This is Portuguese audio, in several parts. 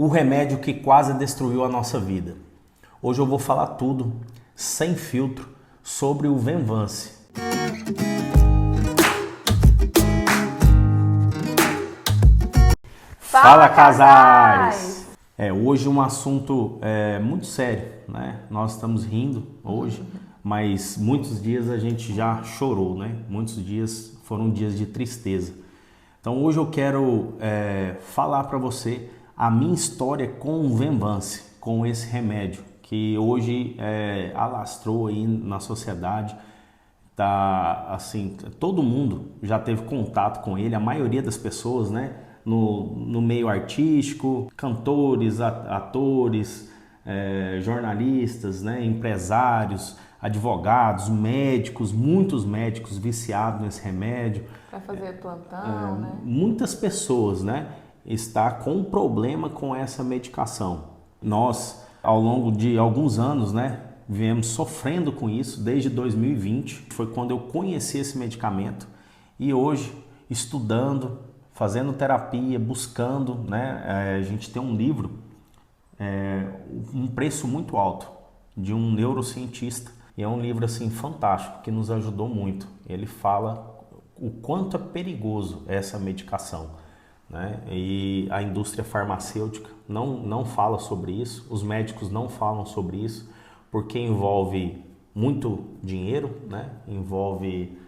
o remédio que quase destruiu a nossa vida. Hoje eu vou falar tudo, sem filtro, sobre o Venvance. Fala, casais! Hoje um assunto muito sério, né? Nós estamos rindo hoje, mas muitos dias a gente já chorou, né? Muitos dias foram dias de tristeza. Então hoje eu quero falar para você a minha história com o Venvance, com esse remédio que hoje alastrou aí na sociedade. Tá assim, todo mundo já teve contato com ele, a maioria das pessoas, né? No meio artístico, cantores, atores, jornalistas, né? Empresários, advogados, médicos, muitos médicos viciados nesse remédio. Para fazer plantão, né? Muitas pessoas, né? Está com problema com essa medicação. Nós, ao longo de alguns anos, né? Viemos sofrendo com isso desde 2020. Foi quando eu conheci esse medicamento e hoje, estudando, fazendo terapia, buscando, né? A gente tem um livro, um preço muito alto, de um neurocientista. E é um livro assim fantástico, que nos ajudou muito. Ele fala o quanto é perigoso essa medicação, né? E a indústria farmacêutica não fala sobre isso, os médicos não falam sobre isso, porque envolve muito dinheiro, né? Envolve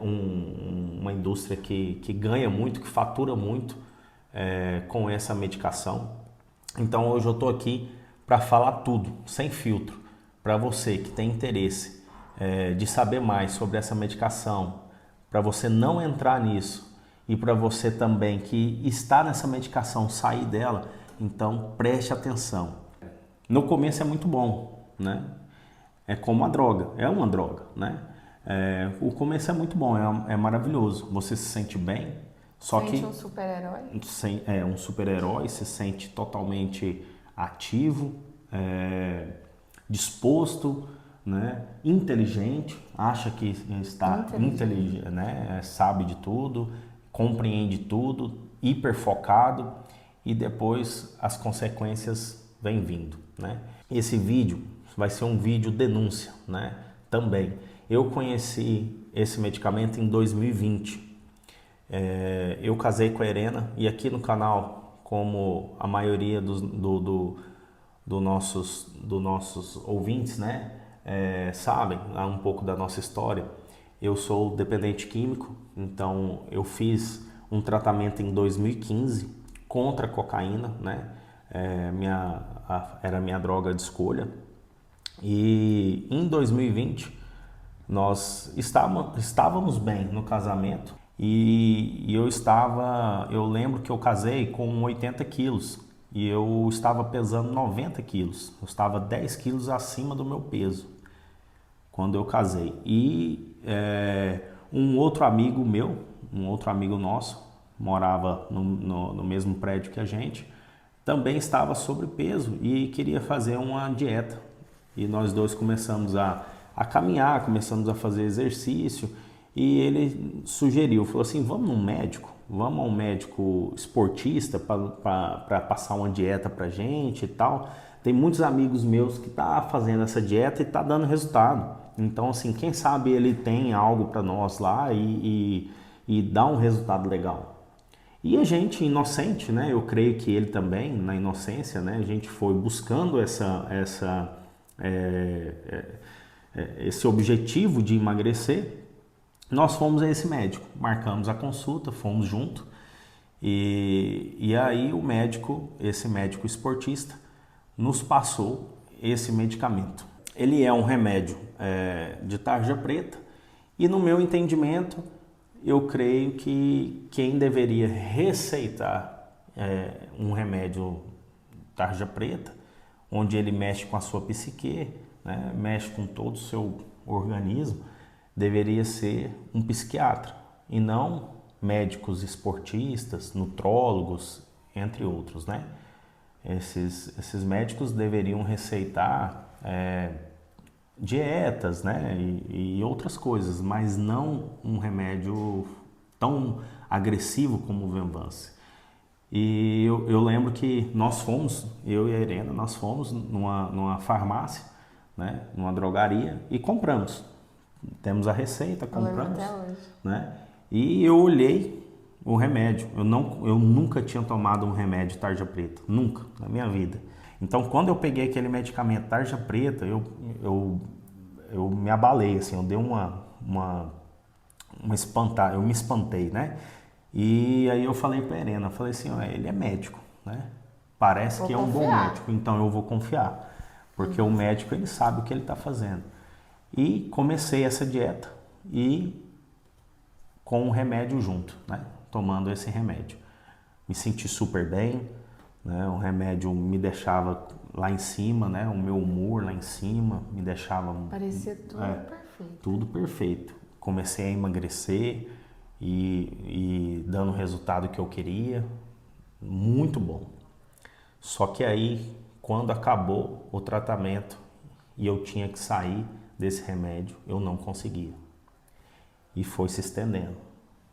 uma indústria que ganha muito, que fatura muito com essa medicação. Então hoje eu estou aqui para falar tudo, sem filtro, para você que tem interesse de saber mais sobre essa medicação, para você não entrar nisso e para você também que está nessa medicação sair dela. Então preste atenção. No começo é muito bom, né? É como a droga, é uma droga, né? O começo é muito bom, é maravilhoso. Você se sente bem, só Sente um super-herói? É um super-herói, se sente totalmente ativo, disposto, né? Inteligente, acha que está inteligente, né? Sabe de tudo, compreende tudo, hiperfocado, e depois as consequências vêm vindo, né? Esse vídeo vai ser um vídeo denúncia, né? Também. Eu conheci esse medicamento em 2020. Eu casei com a Irena e aqui no canal, como a maioria dos nossos ouvintes, né? Sabem um pouco da nossa história, eu sou dependente químico, então eu fiz um tratamento em 2015 contra a cocaína, né? Era a minha droga de escolha. E em 2020 nós estávamos bem no casamento e eu lembro que eu casei com 80 quilos e eu estava pesando 90 quilos, eu estava 10 quilos acima do meu peso quando eu casei. E um outro amigo nosso, morava no mesmo prédio que a gente, também estava sobrepeso e queria fazer uma dieta. E nós dois começamos a caminhar, começamos a fazer exercício e ele sugeriu, falou assim, vamos a um médico esportista para passar uma dieta pra gente e tal. Tem muitos amigos meus que tá fazendo essa dieta e tá dando resultado. Então assim, quem sabe ele tem algo para nós lá e dá um resultado legal. E a gente, inocente, né? Eu creio que ele também, na inocência, né? A gente foi buscando esse objetivo de emagrecer. Nós fomos a esse médico, marcamos a consulta, fomos junto. E aí esse médico esportista, nos passou esse medicamento. Ele é um remédio de tarja preta e, no meu entendimento, eu creio que quem deveria receitar um remédio tarja preta, onde ele mexe com a sua psique, né, mexe com todo o seu organismo, deveria ser um psiquiatra e não médicos esportistas, nutrólogos, entre outros, né? Esses médicos deveriam receitar dietas, né, e outras coisas, mas não um remédio tão agressivo como o Venvance. E eu lembro que nós fomos, eu e a Irena, nós fomos numa farmácia, né, numa drogaria e compramos. Temos a receita, Eu lembro compramos, até hoje. né? E eu olhei o remédio. Eu nunca tinha tomado um remédio tarja preta, nunca na minha vida. Então, quando eu peguei aquele medicamento tarja preta, eu me abalei, assim, eu dei uma espantada, eu me espantei, né? E aí eu falei para a Irena, falei assim, ó, ele é médico, né? Parece Vou que é um bom confiar. médico, então eu vou confiar, porque o médico ele sabe o que ele está fazendo. E comecei essa dieta e com o remédio junto, né? Tomando esse remédio. Me senti super bem, né? O remédio me deixava lá em cima, né? O meu humor lá em cima, me deixava... Parecia tudo perfeito. Tudo perfeito. Comecei a emagrecer e dando o resultado que eu queria. Muito bom. Só que aí, quando acabou o tratamento e eu tinha que sair desse remédio, eu não conseguia. E foi se estendendo.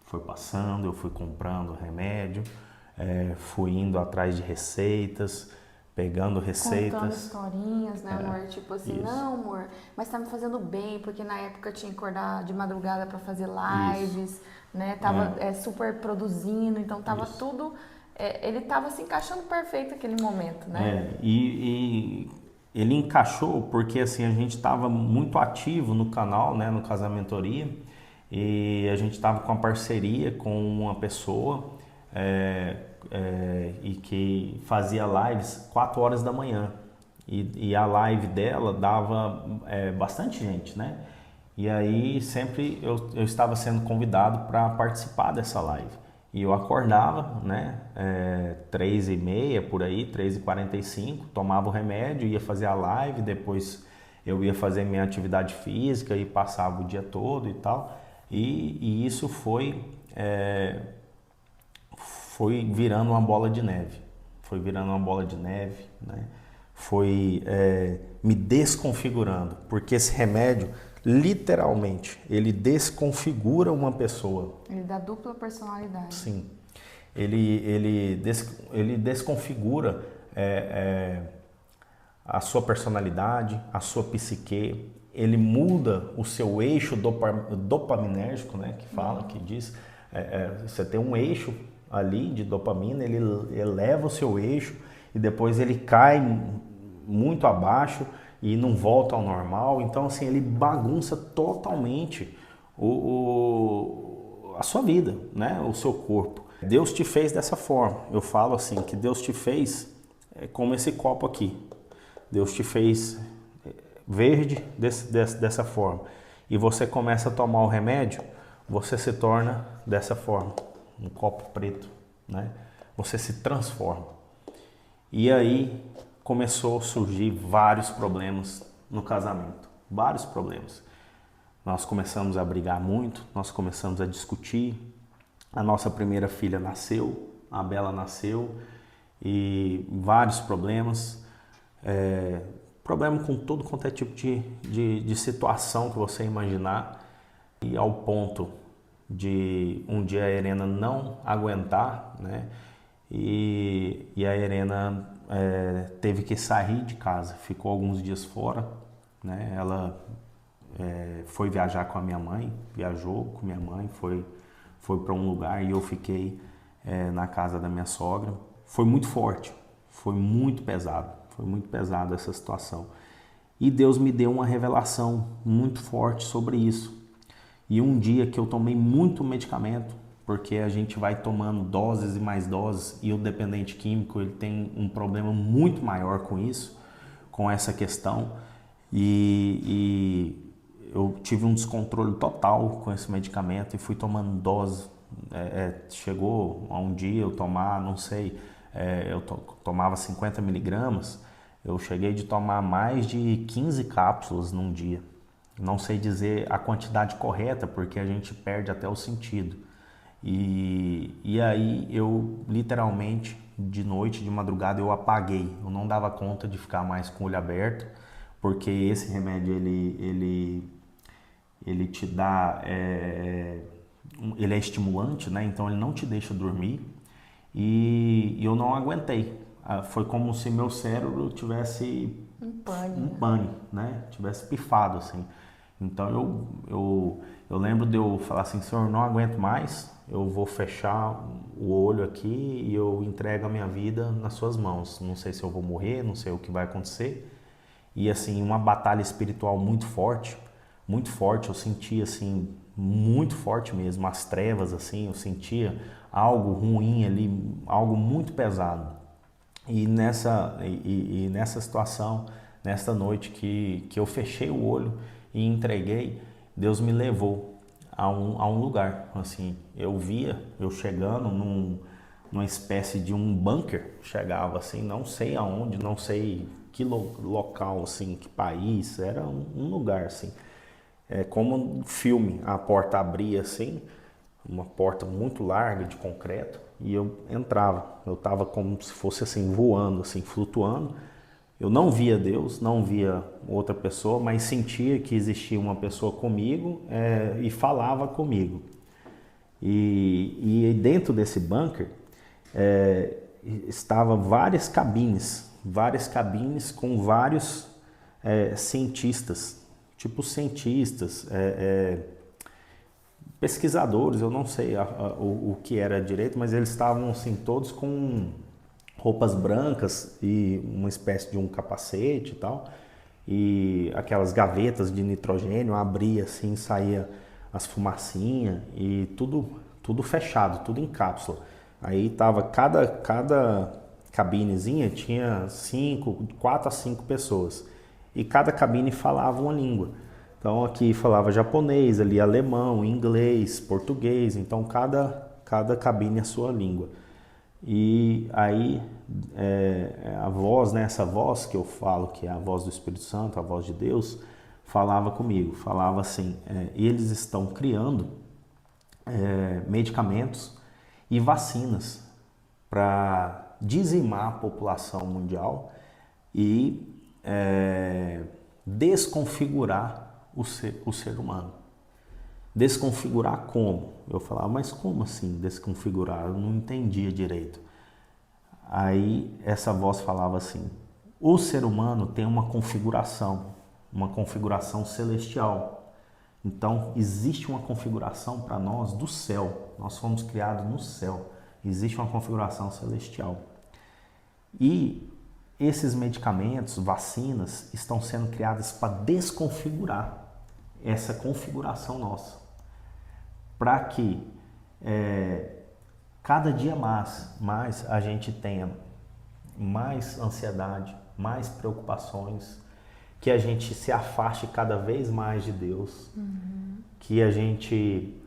Foi passando, eu fui comprando remédio, fui indo atrás de receitas, pegando receitas. Contando historinhas, né, amor? Tipo assim, isso. não, amor, mas tá me fazendo bem, porque na época eu tinha que acordar de madrugada pra fazer lives, né? Tava super produzindo, então tava tudo... ele tava se encaixando perfeito naquele momento, né? E ele encaixou porque assim, a gente estava muito ativo no canal, né, no Casamentoria, e a gente estava com uma parceria com uma pessoa e que fazia lives 4 horas da manhã. E a live dela dava bastante gente, né? E aí sempre eu estava sendo convidado para participar dessa live. E eu acordava, né, 3h30 por aí, 3h45, tomava o remédio, ia fazer a live, depois eu ia fazer minha atividade física e passava o dia todo e tal. E isso foi virando uma bola de neve. Foi virando uma bola de neve, né? Foi me desconfigurando, porque esse remédio, literalmente, ele desconfigura uma pessoa. Ele dá dupla personalidade. Sim. Ele desconfigura a sua personalidade, a sua psique. Ele muda o seu eixo dopaminérgico, né? Que fala, que diz. Você tem um eixo ali de dopamina, ele eleva o seu eixo e depois ele cai muito abaixo e não volta ao normal. Então, assim, ele bagunça totalmente a sua vida, né? O seu corpo. Deus te fez dessa forma. Eu falo assim, que Deus te fez como esse copo aqui. Deus te fez verde dessa forma. E você começa a tomar o remédio, você se torna dessa forma, um copo preto, né? Você se transforma. E aí começou a surgir vários problemas no casamento, vários problemas. Nós começamos a brigar muito, nós começamos a discutir. A nossa primeira filha nasceu, a Bela nasceu, e vários problemas. Problema com todo quanto é tipo de situação que você imaginar. E ao ponto de um dia a Irena não aguentar, né? E a Irena teve que sair de casa, ficou alguns dias fora, né? Ela foi viajar com a minha mãe, viajou com minha mãe, foi para um lugar e eu fiquei na casa da minha sogra. Foi muito forte, foi muito pesado essa situação. E Deus me deu uma revelação muito forte sobre isso. E um dia que eu tomei muito medicamento, porque a gente vai tomando doses e mais doses, e o dependente químico ele tem um problema muito maior com isso, com essa questão, e eu tive um descontrole total com esse medicamento e fui tomando doses. Chegou a um dia eu tomar, não sei, eu tomava 50 miligramas, eu cheguei de tomar mais de 15 cápsulas num dia. Não sei dizer a quantidade correta, porque a gente perde até o sentido. E aí eu literalmente, de noite, de madrugada, eu apaguei. Eu não dava conta de ficar mais com o olho aberto, porque esse remédio ele te dá, ele é estimulante, né? Então ele não te deixa dormir. e eu não aguentei. Foi como se meu cérebro tivesse um pane, né? Tivesse pifado, assim. Então eu lembro de eu falar assim, Senhor, não aguento mais, eu vou fechar o olho aqui e eu entrego a minha vida nas suas mãos. Não sei se eu vou morrer, não sei o que vai acontecer. E assim, uma batalha espiritual muito forte, eu sentia assim, muito forte mesmo, as trevas assim, eu sentia algo ruim ali, algo muito pesado. E nessa situação, nesta noite que eu fechei o olho e entreguei, Deus me levou a um lugar. Assim, eu chegando numa espécie de um bunker, chegava assim, não sei aonde, não sei que local, assim, que país, era um lugar assim. É como um filme, a porta abria assim, uma porta muito larga de concreto, e eu entrava. Eu estava como se fosse assim, voando, assim, flutuando. Eu não via Deus, não via outra pessoa, mas sentia que existia uma pessoa comigo e falava comigo. E dentro desse bunker estava várias cabines com vários cientistas, tipo cientistas, pesquisadores, eu não sei o que era direito, mas eles estavam assim todos com roupas brancas e uma espécie de um capacete e tal, e aquelas gavetas de nitrogênio abria assim, saía as fumacinhas e tudo fechado, tudo em cápsula. Aí tava cada cabinezinha tinha 4 a 5 pessoas e cada cabine falava uma língua. Então aqui falava japonês, ali alemão, inglês, português, então cada cabine a sua língua. E aí a voz, né, essa voz que eu falo, que é a voz do Espírito Santo, a voz de Deus, falava comigo, falava assim, eles estão criando medicamentos e vacinas para dizimar a população mundial e desconfigurar o ser humano. Desconfigurar como? Eu falava, mas como assim desconfigurar? Eu não entendia direito. Aí essa voz falava assim, o ser humano tem uma configuração celestial. Então existe uma configuração para nós do céu. Nós fomos criados no céu. Existe uma configuração celestial. E esses medicamentos, vacinas, estão sendo criadas para desconfigurar essa configuração nossa, para que cada dia mais a gente tenha mais ansiedade, mais preocupações, que a gente se afaste cada vez mais de Deus, que a gente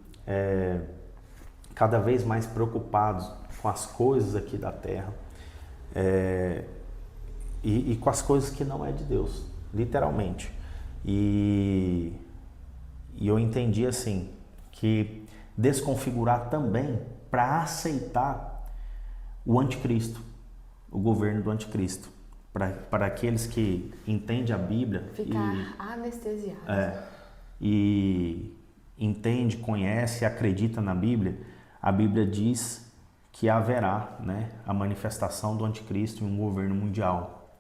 cada vez mais preocupados com as coisas aqui da terra e com as coisas que não é de Deus, literalmente. E eu entendi assim, que desconfigurar também para aceitar o anticristo, o governo do anticristo. Para aqueles que entendem a Bíblia. Ficar anestesiado. E entende, conhece, acredita na Bíblia, a Bíblia diz que haverá, né, a manifestação do anticristo em um governo mundial.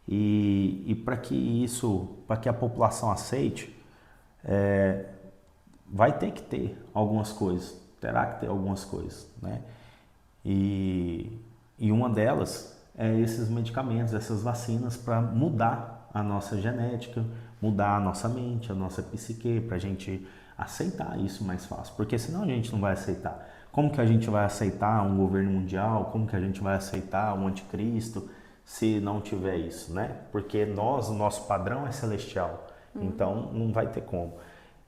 E para que a população aceite, vai ter que ter algumas coisas, terá que ter algumas coisas, né? E uma delas é esses medicamentos, essas vacinas para mudar a nossa genética, mudar a nossa mente, a nossa psique, para a gente aceitar isso mais fácil, porque senão a gente não vai aceitar. Como que a gente vai aceitar um governo mundial? Como que a gente vai aceitar um anticristo se não tiver isso, né? Porque o nosso padrão é celestial, então não vai ter como.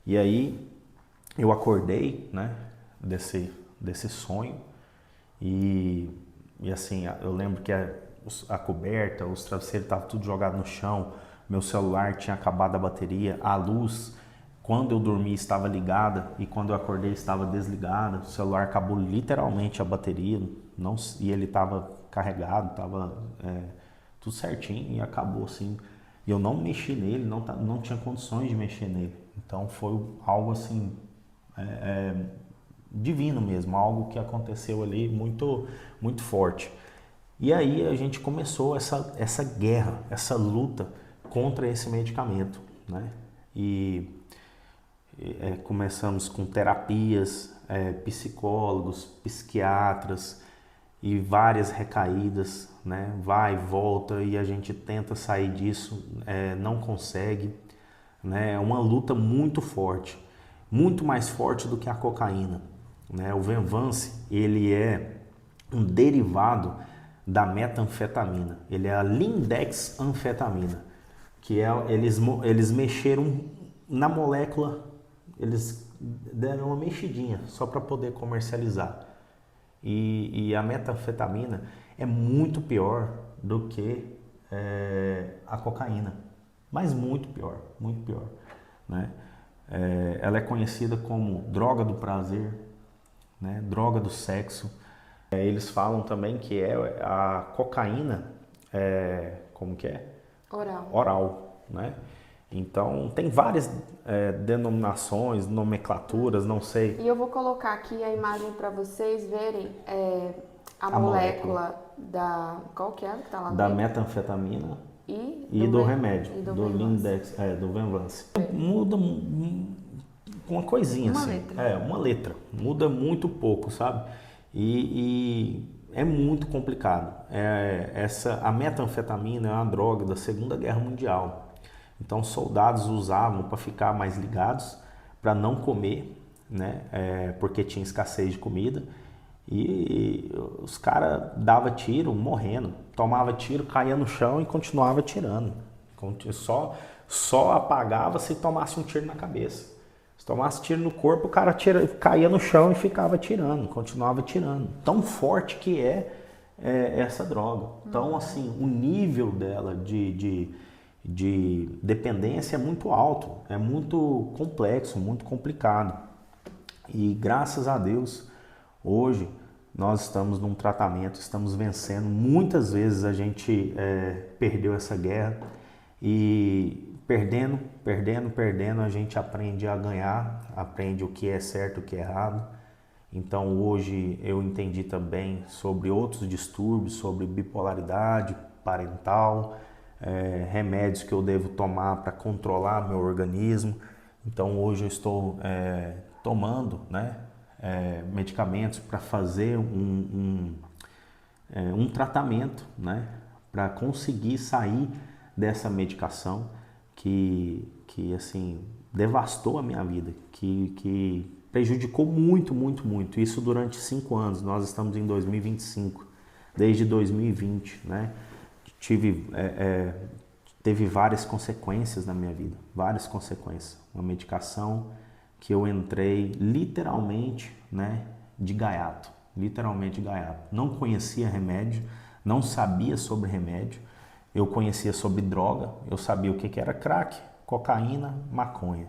E aí eu acordei, né, desse sonho e assim, eu lembro que a coberta, os travesseiros estavam tudo jogado no chão, meu celular tinha acabado a bateria, a luz, quando eu dormi estava ligada e quando eu acordei estava desligada, o celular acabou literalmente a bateria, e ele estava carregado, estava tudo certinho e acabou assim. E eu não mexi nele, não tinha condições de mexer nele, então foi algo assim divino mesmo, algo que aconteceu ali muito, muito forte. E aí a gente começou essa guerra, essa luta contra esse medicamento, né? E começamos com terapias, psicólogos, psiquiatras e várias recaídas, né? Vai e volta e a gente tenta sair disso, não consegue, né? É uma luta muito forte, muito mais forte do que a cocaína, né? O Venvance, ele é um derivado da metanfetamina, ele é a lindexanfetamina, que eles mexeram na molécula, eles deram uma mexidinha só para poder comercializar. E a metanfetamina é muito pior do que a cocaína, mas muito pior, né? Ela é conhecida como droga do prazer, né? Droga do sexo. Eles falam também que a cocaína, como que é? Oral, né? Então, tem várias denominações, nomenclaturas, não sei. E eu vou colocar aqui a imagem para vocês verem a molécula da... Qual que é que tá lá da dentro? metanfetamina e do remédio, e do do Lindex, do Venvance. Muda uma coisinha uma assim. letra. Uma letra. Muda muito pouco, sabe? E é muito complicado. A metanfetamina é uma droga da Segunda Guerra Mundial. Então, soldados usavam para ficar mais ligados, para não comer, né? Porque tinha escassez de comida. E os caras davam tiro morrendo, tomava tiro, caía no chão e continuava tirando. Só apagava se tomasse um tiro na cabeça. Se tomasse tiro no corpo, o cara caía no chão e ficava tirando, continuava tirando. Tão forte que é essa droga. Então, assim, o nível dela de dependência é muito alto, é muito complexo, muito complicado. E graças a Deus, hoje nós estamos num tratamento, estamos vencendo. Muitas vezes a gente perdeu essa guerra e perdendo, a gente aprende a ganhar, aprende o que é certo e o que é errado. Então hoje eu entendi também sobre outros distúrbios, sobre bipolaridade parental, remédios que eu devo tomar para controlar meu organismo. Então hoje eu estou tomando, né, medicamentos para fazer um tratamento, né, para conseguir sair dessa medicação que assim devastou a minha vida, que prejudicou muito. Isso durante 5 anos. Nós estamos em 2025, desde 2020, né? Teve várias consequências na minha vida, várias consequências. Uma medicação que eu entrei literalmente, né, de gaiato, Não conhecia remédio, não sabia sobre remédio. Eu conhecia sobre droga, eu sabia o que era crack, cocaína, maconha,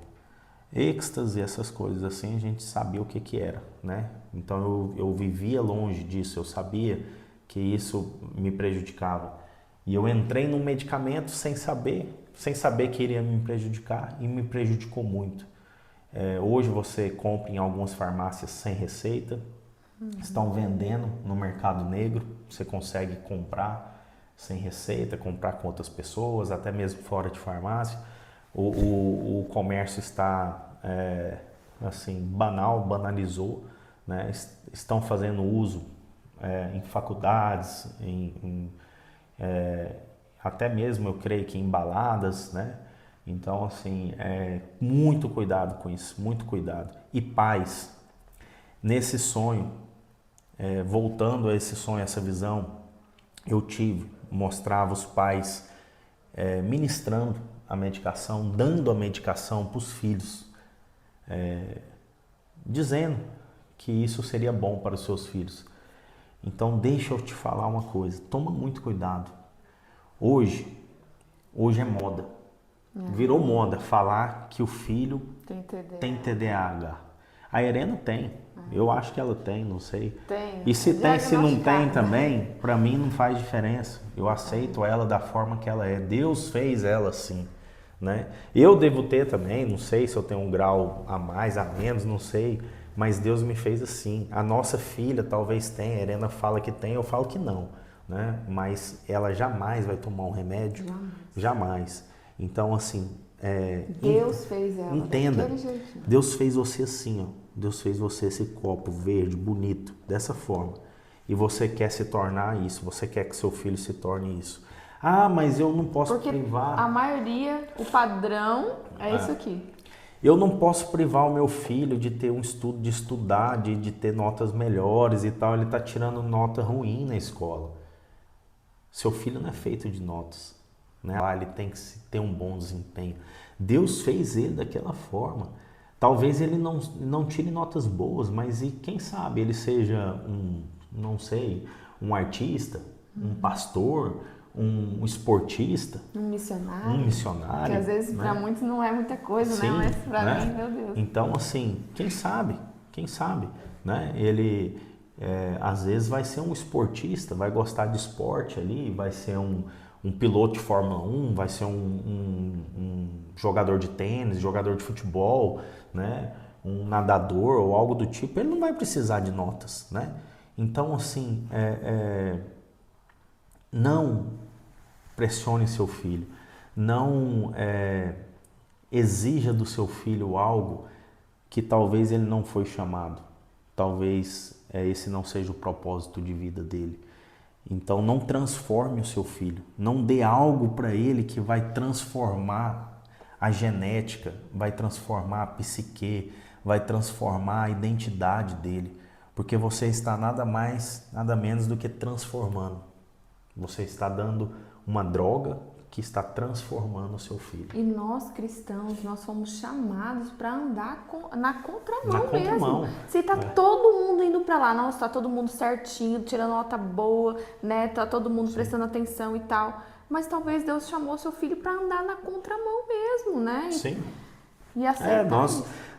êxtase, essas coisas assim, a gente sabia o que era, né? Então eu vivia longe disso, eu sabia que isso me prejudicava. E eu entrei num medicamento sem saber que iria me prejudicar, e me prejudicou muito. Hoje você compra em algumas farmácias sem receita, estão vendendo no mercado negro, você consegue comprar sem receita, comprar com outras pessoas, até mesmo fora de farmácia. O comércio está assim, banalizou, né? Estão fazendo uso em faculdades, até mesmo eu creio que em baladas, né? Então, assim, muito cuidado com isso, muito cuidado. E pais, nesse sonho, voltando a esse sonho, essa visão, eu mostrava os pais ministrando a medicação, dando a medicação para os filhos, dizendo que isso seria bom para os seus filhos. Então, deixa eu te falar uma coisa, toma muito cuidado. Hoje é moda. Virou moda falar que o filho tem TDAH. A Irena tem. Eu acho que ela tem, não sei. Tem. E se tem, se não tem também, para mim não faz diferença. Eu aceito ela da forma que ela é. Deus fez ela assim, né? Eu devo ter também, não sei se eu tenho um grau a mais, a menos, não sei. mas Deus me fez assim. A nossa filha talvez tenha, a Helena fala que tem, eu falo que não, né? Mas ela jamais vai tomar um remédio, jamais. Então, assim, Deus fez ela entenda, daquele jeitinho. Deus fez você assim, ó. Deus fez você esse copo verde, bonito, dessa forma. E você quer se tornar isso, você quer que seu filho se torne isso. Ah, mas eu não posso Porque privar. a maioria, o padrão é isso aqui. Eu não posso privar o meu filho de ter um estudo, de estudar, de ter notas melhores e tal. Ele está tirando nota ruim na escola. Seu filho não é feito de notas, né? Ele tem que ter um bom desempenho. Deus fez ele daquela forma. Talvez ele não tire notas boas, mas e quem sabe ele seja não sei, um artista, um pastor, um esportista, Um missionário. um missionário. Que às vezes né? para muitos não é muita coisa, Sim, né? Mas para né? mim, meu Deus. Então, assim, quem sabe, né? Ele às vezes vai ser um esportista, vai gostar de esporte ali, vai ser um piloto de Fórmula 1, vai ser um jogador de tênis, jogador de futebol, né? Um nadador ou algo do tipo. Ele não vai precisar de notas, né? Então, assim, não pressione seu filho, não exija do seu filho algo que talvez ele não foi chamado, talvez esse não seja o propósito de vida dele. Então não transforme o seu filho, não dê algo para ele que vai transformar a genética, vai transformar a psique, vai transformar a identidade dele, porque você está nada mais, nada menos do que transformando. Você está dando uma droga que está transformando o seu filho. E nós cristãos, nós fomos chamados para andar na contramão mesmo. Se tá todo mundo indo para lá, não, está todo mundo certinho, tirando nota boa, né? Tá todo mundo prestando atenção e tal. Mas talvez Deus chamou seu filho para andar na contramão mesmo, né? Sim. E aceitar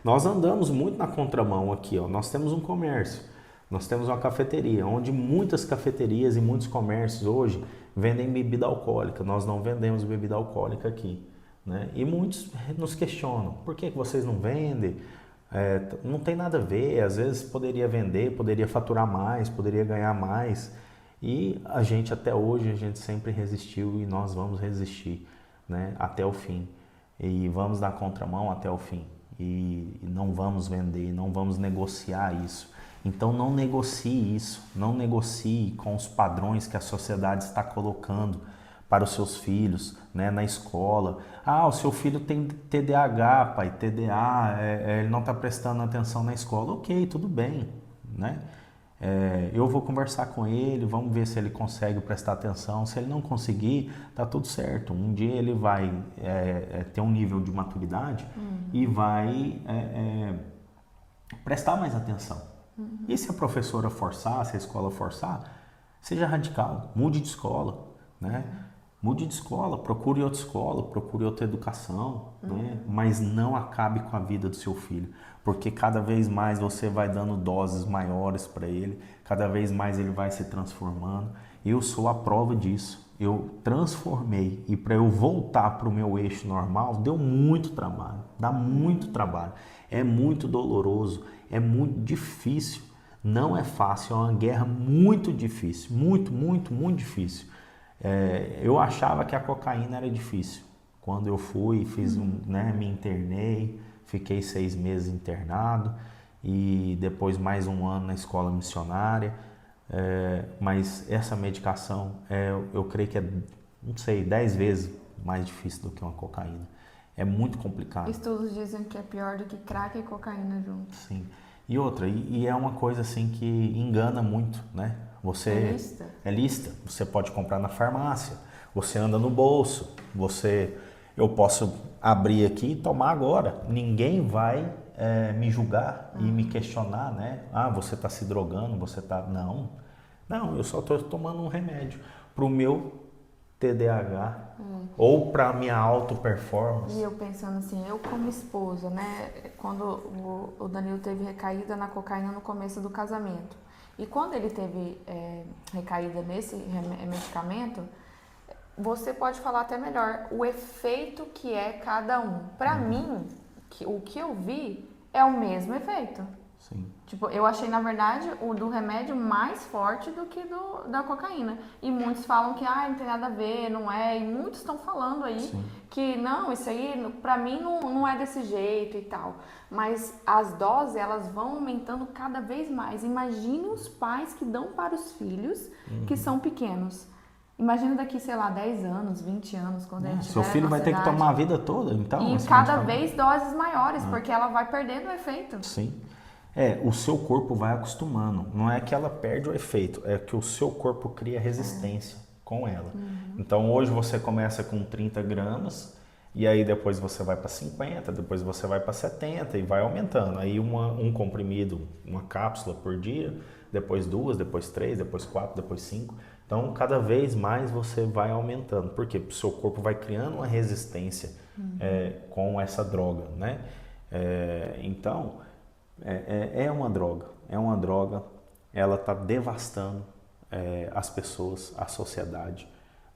nós andamos muito na contramão aqui, ó. Nós temos um comércio, nós temos uma cafeteria, onde muitas cafeterias e muitos comércios hoje vendem bebida alcoólica. Nós não vendemos bebida alcoólica aqui, né? E muitos nos questionam, por que vocês não vendem? Não tem nada a ver, às vezes poderia vender, poderia faturar mais, poderia ganhar mais. E a gente até hoje, a gente sempre resistiu e nós vamos resistir, né? Até o fim. E vamos na contramão até o fim. E não vamos vender, não vamos negociar isso. Então não negocie isso, não negocie com os padrões que a sociedade está colocando para os seus filhos, né, na escola. Ah, o seu filho tem TDAH, pai, TDA, ele não está prestando atenção na escola. Ok, tudo bem, né? Eu vou conversar com ele, vamos ver se ele consegue prestar atenção. Se ele não conseguir, tá tudo certo. Um dia ele vai ter um nível de maturidade e vai prestar mais atenção. E se a professora forçar, se a escola forçar, seja radical, mude de escola, né? Mude de escola, procure outra escola, procure outra educação, né? Mas não acabe com a vida do seu filho, porque cada vez mais você vai dando doses maiores para ele, cada vez mais ele vai se transformando. Eu sou a prova disso. Eu transformei e para eu voltar para o meu eixo normal deu muito trabalho, dá muito trabalho, é muito doloroso, é muito difícil, não é fácil, é uma guerra muito difícil, muito, muito, muito difícil. Eu achava que a cocaína era difícil. Quando eu fui, me internei, fiquei 6 meses internado e depois mais 1 ano na escola missionária. Mas essa medicação, eu creio que não sei, 10 vezes mais difícil do que uma cocaína. É muito complicado. Estudos dizem que é pior do que crack e cocaína juntos. Sim. E outra, e é uma coisa assim que engana muito, né? É lista. Você pode comprar na farmácia, você anda no bolso, eu posso abrir aqui e tomar agora. Ninguém vai me julgar e me questionar, né? Ah, você está se drogando, você está... Não, eu só estou tomando um remédio para o meu TDAH ou para a minha auto-performance. E eu pensando assim, eu como esposa, né? Quando o Danilo teve recaída na cocaína no começo do casamento. E quando ele teve recaída nesse medicamento, você pode falar até melhor o efeito que é cada um. Para mim, o que eu vi é o mesmo efeito. Sim. Tipo, eu achei, na verdade, o do remédio mais forte do que da cocaína. E muitos falam que, não tem nada a ver, não é. E muitos estão falando aí Sim. que, não, isso aí, pra mim, não é desse jeito e tal. Mas as doses, elas vão aumentando cada vez mais. Imagine os pais que dão para os filhos que são pequenos. Imagina daqui, sei lá, 10 anos, 20 anos, quando ele tiver Seu filho vai ter que tomar a vida toda, então. E cada vez doses maiores, porque ela vai perdendo o efeito. Sim. O seu corpo vai acostumando. Não é que ela perde o efeito, é que o seu corpo cria resistência com ela. Então hoje você começa com 30 gramas, e aí depois você vai para 50, depois você vai para 70 e vai aumentando. Aí um comprimido, uma cápsula por dia, depois 2, depois 3, depois 4, depois 5. Então, cada vez mais você vai aumentando. Por quê? Porque o seu corpo vai criando uma resistência com essa droga, né? Então, é uma droga. Ela está devastando as pessoas, a sociedade,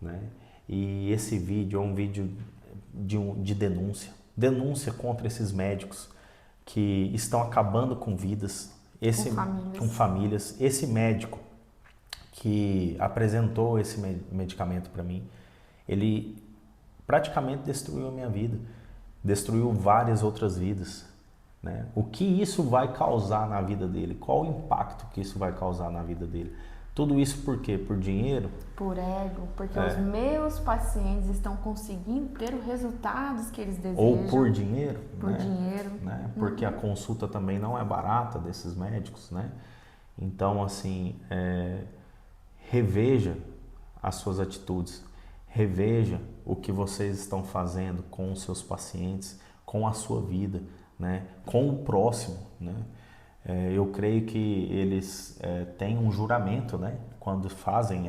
né? E esse vídeo é um vídeo de denúncia contra esses médicos que estão acabando com vidas, com famílias. Esse médico que apresentou esse medicamento para mim, ele praticamente destruiu a minha vida, destruiu várias outras vidas, né? O que isso vai causar na vida dele? Qual o impacto que isso vai causar na vida dele? Tudo isso por quê? Por dinheiro? Por ego, porque os meus pacientes estão conseguindo ter os resultados que eles desejam. Ou por dinheiro? Por dinheiro. Né? Porque a consulta também não é barata desses médicos, né? Então, assim, reveja as suas atitudes, reveja o que vocês estão fazendo com os seus pacientes, com a sua vida, né? Com o próximo, né? Eu creio que eles têm um juramento, né? Quando fazem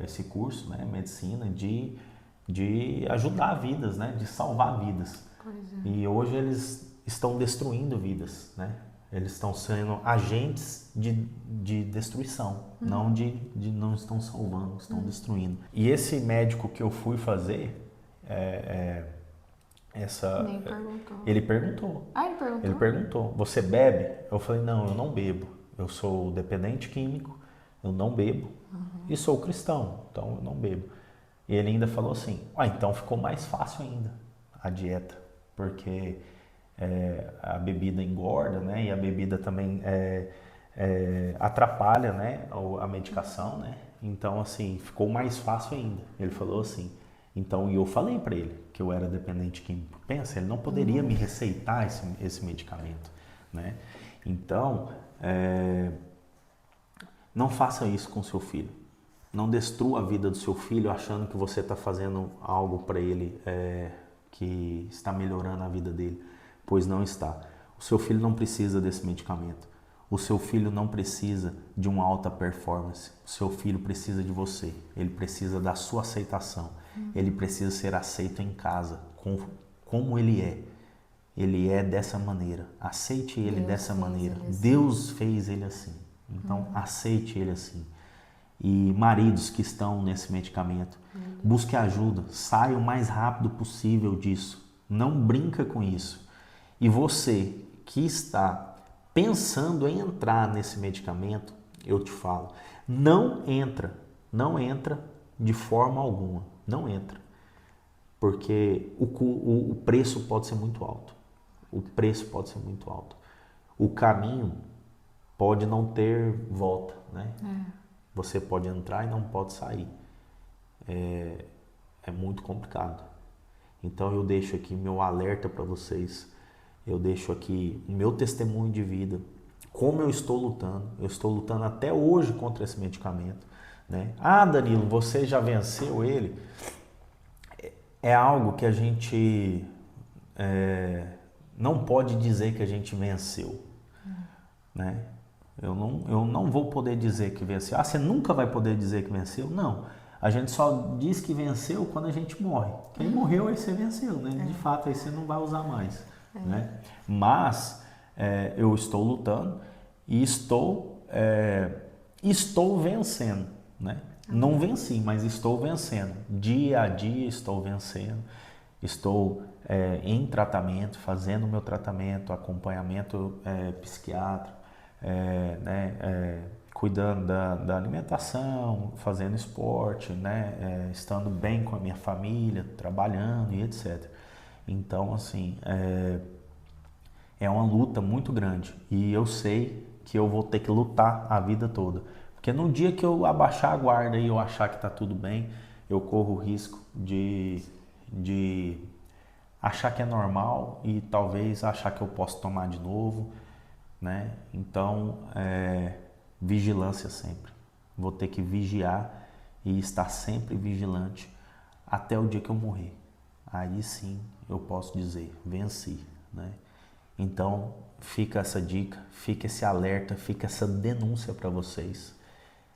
esse curso, né? Medicina, de ajudar vidas, né? De salvar vidas. E hoje eles estão destruindo vidas, né? Eles estão sendo agentes de destruição, não não estão salvando, estão destruindo. E esse médico que eu fui fazer, Nem perguntou. Ele perguntou. Ele perguntou? Ele perguntou, você bebe? Eu falei, não, eu não bebo. Eu sou dependente químico, eu não bebo. E sou cristão, então eu não bebo. E ele ainda falou assim, então ficou mais fácil ainda a dieta, porque a bebida engorda, né? E a bebida também atrapalha, né? A medicação, né? Então, assim, ficou mais fácil ainda. Ele falou assim, então, e eu falei para ele que eu era dependente químico. Pensa, ele não poderia me receitar esse medicamento, né? Então, não faça isso com seu filho. Não destrua a vida do seu filho achando que você está fazendo algo para ele que está melhorando a vida dele, pois não está. O seu filho não precisa desse medicamento. O seu filho não precisa de uma alta performance. O seu filho precisa de você. Ele precisa da sua aceitação. Ele precisa ser aceito em casa, como ele é. Ele é dessa maneira. Aceite ele dessa maneira. Deus fez ele assim. Então, aceite ele assim. E maridos que estão nesse medicamento, busque ajuda. Saia o mais rápido possível disso. Não brinca com isso. E você que está pensando em entrar nesse medicamento, eu te falo, não entra de forma alguma, não entra, porque o preço pode ser muito alto, o caminho pode não ter volta, né? Você pode entrar e não pode sair, é muito complicado. Então eu deixo aqui meu alerta para vocês. Eu deixo aqui o meu testemunho de vida, como eu estou lutando até hoje contra esse medicamento, né? Danilo, você já venceu ele? É algo que a gente não pode dizer que a gente venceu, né? Eu não vou poder dizer que venceu. Você nunca vai poder dizer que venceu? Não. A gente só diz que venceu quando a gente morre. Quem morreu, aí você venceu, né? De fato, aí você não vai usar mais. Né? Mas eu estou lutando e estou vencendo, né? Não venci, mas estou vencendo. Dia a dia estou vencendo. Estou em tratamento, fazendo o meu tratamento, acompanhamento psiquiátrico, cuidando da alimentação, fazendo esporte, né, estando bem com a minha família, trabalhando e etc. Então, assim, é uma luta muito grande e eu sei que eu vou ter que lutar a vida toda. Porque no dia que eu abaixar a guarda e eu achar que está tudo bem, eu corro o risco de achar que é normal e talvez achar que eu posso tomar de novo, né? Então, vigilância sempre. Vou ter que vigiar e estar sempre vigilante até o dia que eu morrer. Aí sim eu posso dizer, venci, né? Então, fica essa dica, fica esse alerta, fica essa denúncia para vocês.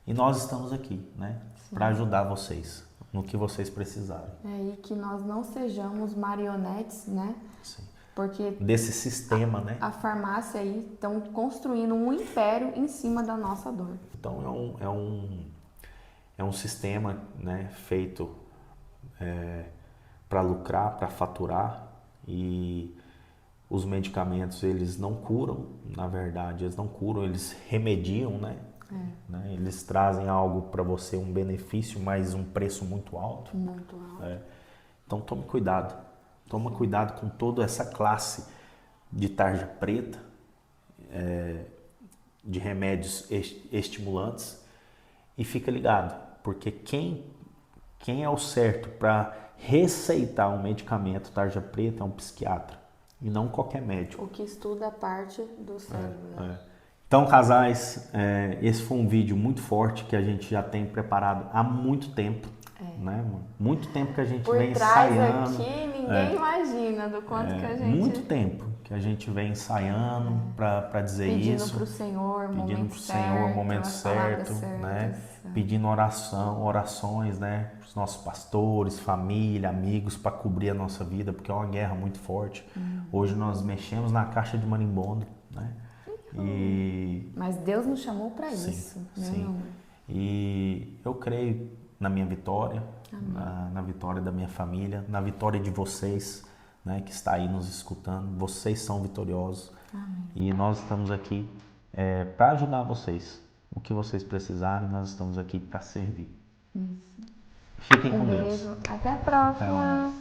E nós estamos aqui, né, para ajudar vocês no que vocês precisarem. E que nós não sejamos marionetes, né? Sim. Porque desse sistema, né? A farmácia aí estão construindo um império em cima da nossa dor. Então é um sistema, né, feito para lucrar, para faturar, e os medicamentos eles não curam, na verdade, eles não curam, eles remediam, né? Né? Eles trazem algo para você, um benefício, mas um preço muito alto. Muito alto. Então tome cuidado. Toma cuidado com toda essa classe de tarja preta, de remédios estimulantes, e fica ligado, porque quem é o certo para receitar um medicamento tarja preta é um psiquiatra e não qualquer médico. O que estuda a parte do cérebro. Né? Então, casais, esse foi um vídeo muito forte que a gente já tem preparado há muito tempo. Né, mano? Muito tempo que a gente vem ensaiando. Por trás aqui, ninguém imagina do quanto que a gente... Muito tempo que a gente vem ensaiando para dizer pedindo isso. Pedindo pro Senhor o momento certo, né? Pedindo orações, né? Para os nossos pastores, família, amigos, para cobrir a nossa vida, porque é uma guerra muito forte. Hoje nós mexemos na caixa de marimbondo, né? Mas Deus nos chamou para isso. Sim. E eu creio na minha vitória, na vitória da minha família, na vitória de vocês, né, que está aí nos escutando. Vocês são vitoriosos. Amém. E nós estamos aqui para ajudar vocês. O que vocês precisarem, nós estamos aqui para servir. Fiquem com Deus. Beijo. Até a próxima.